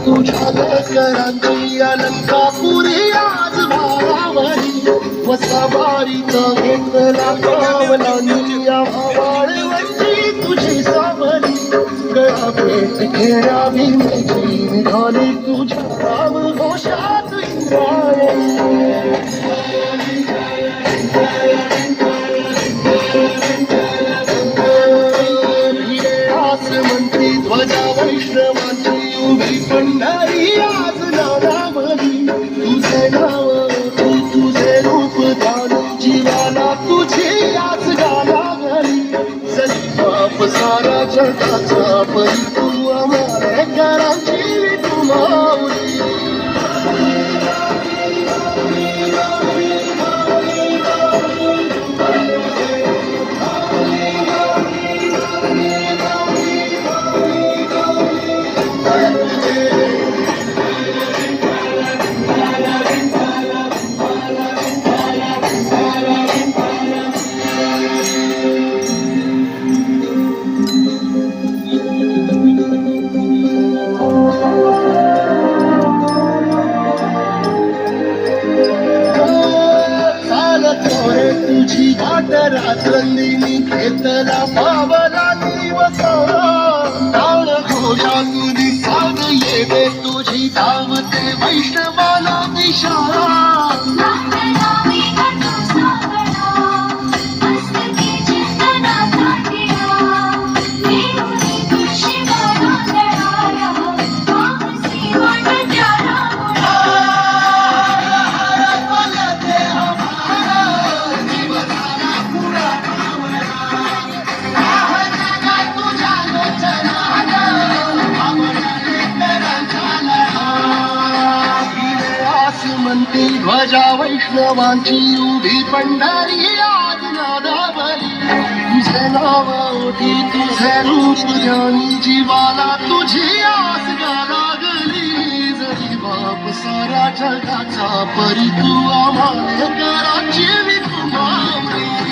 तुझ्या लेकरांची अलंकापुरी आज भावावरी वसावारीचा घेतला कावलांनी या वाळवंटी तुझी सावरी गळा भेट घेण्यावी माझी निघाली तुझ्या राम घोषात इंद्रायणी आसमंती ध्वजा वैष्णवांची उभी पंढरी आज नावावरी तुझे नाव तुझे रूप धान जीवाला तुझी आज गालावरी जरी बाप सारा जगाचा परी तू आम्हाला घराची तू माऊली तुझी वाट रात्रंदिनी घेतला पावला दिवसा ताळ घोषा तुझी साग येते तुझी धावते वैष्णवाला दिशा म्हणती ध्वजा वैष्णवांची उभी पंढरी आज नादावरी तुझे नाव ओठी तुझे रूप ध्यानी जीवाला तुझी आस लागली जरी बाप सारा जगाचा परी तू आम्हाला घराची विकू मावली